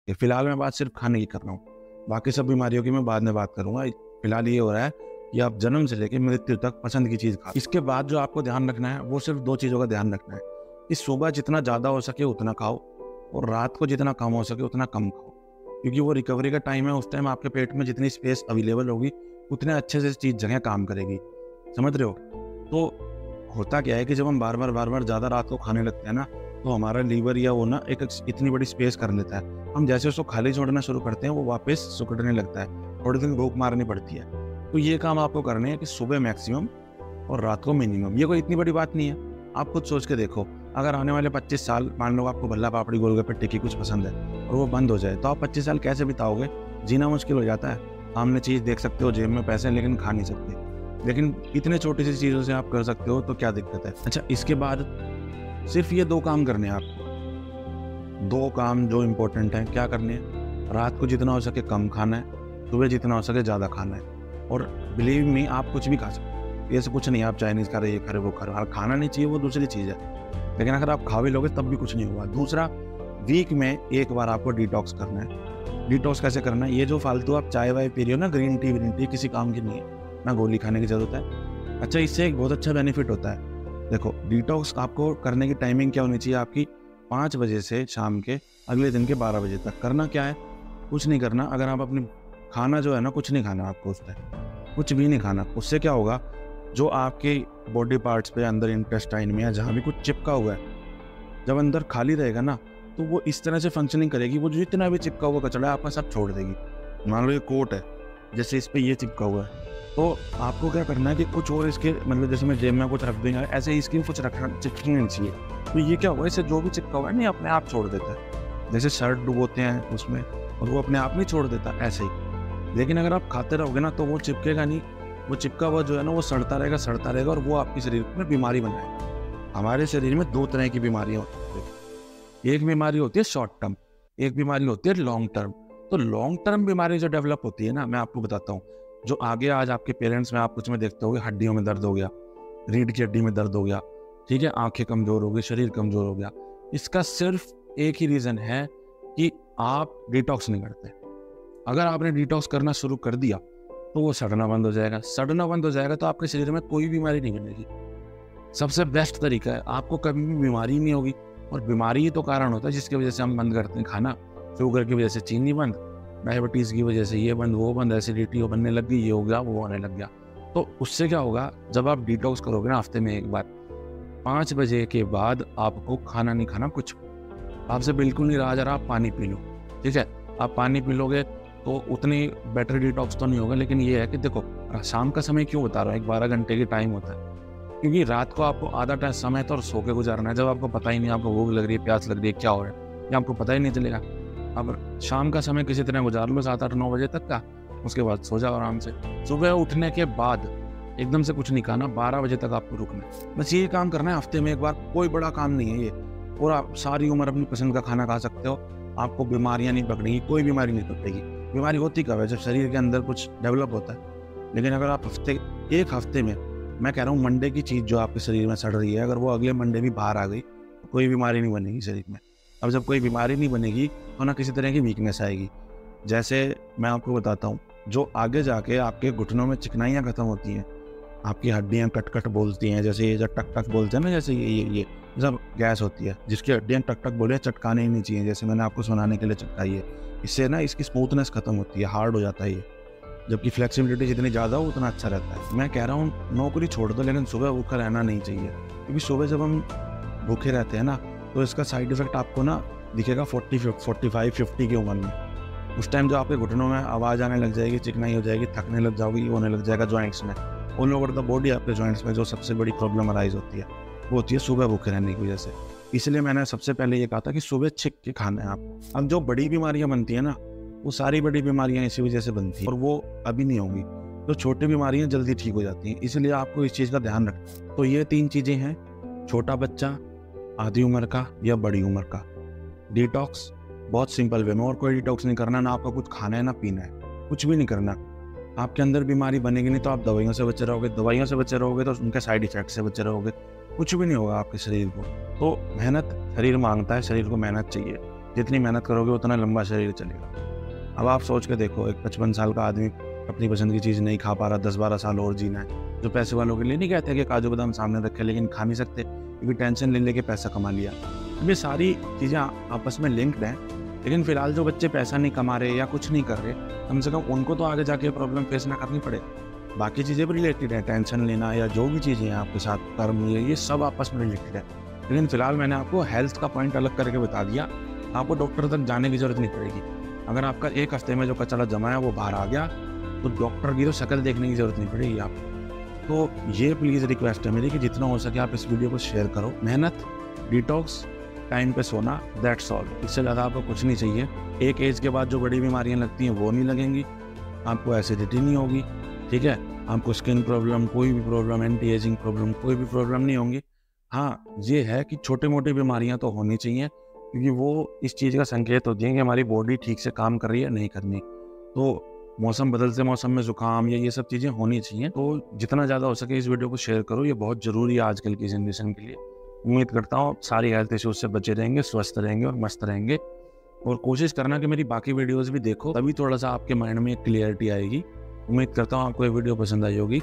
कि फिलहाल मैं बात सिर्फ खाने की कर रहा हूँ, बाकी सब बीमारियों की मैं बाद में बात करूंगा। फिलहाल ये हो रहा है कि आप जन्म से लेकर मृत्यु तक पसंद की चीज़ खा। इसके बाद जो आपको ध्यान रखना है वो सिर्फ 2 चीज़ों का ध्यान रखना है कि सुबह जितना ज़्यादा हो सके उतना खाओ और रात को जितना कम हो सके उतना कम खाओ, क्योंकि वो रिकवरी का टाइम है। उस टाइम आपके पेट में जितनी स्पेस अवेलेबल होगी उतने अच्छे से चीज़ जगह काम करेगी। समझ रहे हो? तो होता क्या है कि जब हम बार बार ज़्यादा रात को खाने लगते हैं ना, तो हमारा लीवर या वो ना एक इतनी बड़ी स्पेस कर लेता है। हम जैसे उसको खाली छोड़ना शुरू करते हैं वो वापस सिकुड़ने लगता है, थोड़े दिन भूख मारनी पड़ती है। तो ये काम आपको करने हैं कि सुबह मैक्सिमम और रात को मिनिमम। ये कोई इतनी बड़ी बात नहीं है, आप खुद सोच के देखो। अगर आने वाले 25 साल मान लो आपको भल्ला पापड़ी गोलगप्पे टिक्की कुछ पसंद है और वो बंद हो जाए, तो आप 25 साल कैसे बिताओगे? जीना मुश्किल हो जाता है। सामने चीज़ देख सकते हो, जेब में पैसे हैं, लेकिन खा नहीं सकते। लेकिन इतने छोटी सी चीज़ों से आप कर सकते हो, तो क्या दिक्कत है? अच्छा, इसके बाद सिर्फ ये 2 काम करने हैं आपको। 2 काम जो इम्पोर्टेंट हैं, क्या करने हैं? रात को जितना हो सके कम खाना है, सुबह जितना हो सके ज़्यादा खाना है। और बिलीव मी, आप कुछ भी खा सकते हो, ऐसे कुछ नहीं है आप चाइनीज़ खा रहे, ये खा रहे, वो खा रहे। खाना नहीं चाहिए वो दूसरी चीज़ है, लेकिन अगर आप खा भी लोगे तब भी कुछ नहीं होगा। दूसरा, वीक में 1 बार आपको डिटॉक्स करना है। डिटॉक्स कैसे करना है? ये जो फालतू आप चाय वाय पी रहे हो ना, ग्रीन टी किसी काम की नहीं है, ना गोली खाने की ज़रूरत है। अच्छा, इससे एक बहुत अच्छा बेनिफिट होता है। देखो, डिटॉक्स आपको करने की टाइमिंग क्या होनी चाहिए आपकी? 5 बजे से शाम के अगले दिन के 12 बजे तक। करना क्या है? कुछ नहीं करना। अगर आप अपनी खाना जो है ना, कुछ नहीं खाना आपको उस टाइम, कुछ भी नहीं खाना। उससे क्या होगा, जो आपके बॉडी पार्ट्स पे अंदर इंटेस्टाइन में या जहाँ भी कुछ चिपका हुआ है, जब अंदर खाली रहेगा ना, तो वो इस तरह से फंक्शनिंग करेगी, वो जितना भी चिपका हुआ कचरा है आपका सब छोड़ देगी। मान लो ये कोट है, जैसे इस पे ये चिपका हुआ है, तो आपको क्या करना है कि कुछ और इसके मतलब जैसे मैं जेब में कुछ रख देंगे, ऐसे इसकी कुछ रखना चिपकनी नहीं चाहिए। तो ये क्या होगा, इससे जो भी चिपका हुआ है नहीं अपने आप छोड़ देता है। जैसे शर्ट डुबोते हैं उसमें और वो अपने आप नहीं छोड़ देता, ऐसे ही। लेकिन अगर आप खाते रहोगे ना, तो वो चिपकेगा नहीं, वो चिपका हुआ जो है ना वो सड़ता रहेगा और वो आपके शरीर में बीमारी बनाएगा। हमारे शरीर में 2 तरह की बीमारियां होती है। एक बीमारी होती है शॉर्ट टर्म, एक बीमारी होती है लॉन्ग टर्म। तो लॉन्ग टर्म बीमारी जो डेवलप होती है ना, मैं आपको बताता हूँ। जो आगे आज आपके पेरेंट्स में आप कुछ में देखते होगे, हड्डियों में दर्द हो गया, रीढ़ की हड्डी में दर्द हो गया, ठीक है, आंखें कमजोर हो गई, शरीर कमजोर हो गया। इसका सिर्फ एक ही रीजन है कि आप डिटॉक्स नहीं करते। अगर आपने डिटॉक्स करना शुरू कर दिया तो वो सड़ना बंद हो जाएगा। सड़ना बंद हो जाएगा तो आपके शरीर में कोई बीमारी नहीं बनेगी। सबसे बेस्ट तरीका है, आपको कभी भी बीमारी नहीं होगी। और बीमारी ही तो कारण होता है जिसकी वजह से हम बंद करते हैं खाना। शुगर की वजह से चीनी बंद, डायबिटीज़ की वजह से ये बंद वो बंद, एसिडिटी बनने लग गई, ये हो गया वो होने लग गया। तो उससे क्या होगा, जब आप डिटॉक्स करोगे ना हफ्ते में 1 बार, 5 बजे के बाद आपको खाना नहीं खाना कुछ। आपसे बिल्कुल नहीं रहा जा रहा, आप पानी पी लो, ठीक है। आप पानी पी लोगे तो उतनी बेटर डिटॉक्स तो नहीं होगा, लेकिन ये है कि देखो, शाम का समय क्यों बता रहा हूँ, 12 घंटे की टाइम होता है, क्योंकि रात को आपको आधा समय तो सो के गुजारना है, जब आपको पता ही नहीं आपको भूख लग रही है, प्यास लग रही है, क्या हो रहा है, ये आपको पता ही नहीं चलेगा। अब शाम का समय किसी तरह गुजार लो 7, 8, 9 बजे तक का, उसके बाद सो जाओ आराम से। सुबह उठने के बाद एकदम से कुछ नहीं खाना, 12 बजे तक आपको रुकना है। बस ये काम करना है हफ्ते में 1 बार, कोई बड़ा काम नहीं है ये। और आप सारी उम्र अपनी पसंद का खाना खा सकते हो, आपको बीमारियां नहीं पकड़ेगी, कोई बीमारी नहीं पकड़ेगी। बीमारी होती कब है, जब शरीर के अंदर कुछ डेवलप होता है। लेकिन अगर आप एक हफ्ते में, मैं कह रहा हूँ मंडे की चीज़ जो आपके शरीर में सड़ रही है, अगर वो अगले मंडे भी बाहर आ गई तो कोई बीमारी नहीं बनेगी शरीर में। अब जब कोई बीमारी नहीं बनेगी तो ना किसी तरह की वीकनेस आएगी। जैसे मैं आपको बताता हूँ, जो आगे जाके आपके घुटनों में चिकनाइयाँ खत्म होती हैं, आपकी हड्डियाँ कट कट बोलती हैं, जैसे ये जब टक टक बोलते हैं ना, जैसे ये जब गैस होती है, जिसकी हड्डियाँ टक टक बोले चटकाने ही नहीं चाहिए, जैसे मैंने आपको सुनाने के लिए चटकाई है, इससे ना इसकी स्मूथनेस खत्म होती है, हार्ड हो जाता है ये। जबकि फ्लेक्सिबिलिटी जितनी ज़्यादा हो उतना अच्छा रहता है। मैं कह रहा हूँ नौकरी छोड़ दो, लेकिन सुबह भूखा रहना नहीं चाहिए, क्योंकि सुबह जब हम भूखे रहते हैं ना, तो इसका साइड इफेक्ट आपको ना दिखेगा 40, 45, 50 की उम्र में। उस टाइम जो आपके घुटनों में आवाज़ आने लग जाएगी, चिकनाई हो जाएगी, थकने लग जाओगी, होने लग जाएगा जॉइंट्स में, ऑल ओवर द बॉडी आपके जॉइंट्स में जो सबसे बड़ी प्रॉब्लम अराइज होती है वो होती है सुबह भूखे रहने की वजह से। इसलिए मैंने सबसे पहले ये कहा था कि सुबह छिक के खाना है आपको। अब जो बड़ी बीमारियां बनती है ना, वो सारी बड़ी बीमारियां इसी वजह से बनती हैं, और वो अभी नहीं होंगी। तो छोटी बीमारियां जल्दी ठीक हो जाती हैं, इसलिए आपको इस चीज़ का ध्यान रखना है। तो ये 3 चीज़ें हैं, छोटा बच्चा, आधी उम्र का या बड़ी उम्र का। डिटॉक्स बहुत सिंपल वे में, और कोई डिटॉक्स नहीं करना, ना आपको कुछ खाना है ना पीना है, कुछ भी नहीं करना। आपके अंदर बीमारी बनेगी नहीं तो आप दवाइयों से बचे रहोगे, दवाइयों से बचे रहोगे तो उनके साइड इफेक्ट से बचे रहोगे, कुछ भी नहीं होगा आपके शरीर को। तो मेहनत शरीर मांगता है, शरीर को मेहनत चाहिए। जितनी मेहनत करोगे उतना लंबा शरीर चलेगा। अब आप सोच के देखो, एक 55 साल का आदमी अपनी पसंद की चीज़ नहीं खा पा रहा, 10-12 साल और जीना है। जो पैसे वालों के लिए नहीं कहते कि काजू बादाम सामने रखे लेकिन खा नहीं सकते क्योंकि टेंशन ले लेके पैसा कमा लिया। ये सारी चीज़ें आपस में लिंक्ड हैं। लेकिन फिलहाल जो बच्चे पैसा नहीं कमा रहे या कुछ नहीं कर रहे, कम से कम उनको तो आगे जाके प्रॉब्लम फेस ना करनी पड़े। बाकी चीज़ें भी रिलेटेड है, टेंशन लेना या जो भी चीज़ें हैं आपके साथ कर्म, ये सब आपस में रिलेटेड है। लेकिन फिलहाल मैंने आपको हेल्थ का पॉइंट अलग करके बता दिया। आपको डॉक्टर तक जाने की ज़रूरत नहीं पड़ेगी। अगर आपका एक हफ्ते में जो कचरा जमा है वो बाहर आ गया तो डॉक्टर की तो शक्ल देखने की ज़रूरत नहीं पड़ेगी आपको। तो ये प्लीज़ रिक्वेस्ट है मेरी कि जितना हो सके आप इस वीडियो को शेयर करो। मेहनत, डिटॉक्स, टाइम पे सोना, दैट्स ऑल। इससे ज़्यादा आपको कुछ नहीं चाहिए। एक एज के बाद जो बड़ी बीमारियां लगती हैं वो नहीं लगेंगी, आपको एसिडिटी नहीं होगी, ठीक है, आपको स्किन प्रॉब्लम, कोई भी प्रॉब्लम, एंटी एजिंग प्रॉब्लम, कोई भी प्रॉब्लम नहीं होंगी। हाँ, ये है कि छोटे मोटी बीमारियां तो होनी चाहिए क्योंकि वो इस चीज़ का संकेत होती है कि हमारी बॉडी ठीक से काम कर रही है, नहीं करनी। तो मौसम बदलते मौसम में ज़ुकाम या ये सब चीज़ें होनी चाहिए। तो जितना ज़्यादा हो सके इस वीडियो को शेयर करो, ये बहुत ज़रूरी है आजकल की जनरेशन के लिए। उम्मीद करता हूँ सारी हेल्थ इश्यूज से बचे रहेंगे, स्वस्थ रहेंगे और मस्त रहेंगे। और कोशिश करना कि मेरी बाकी वीडियोज़ भी देखो, तभी थोड़ा सा आपके माइंड में एक क्लियरिटी आएगी। उम्मीद करता हूँ आपको ये वीडियो पसंद आई होगी।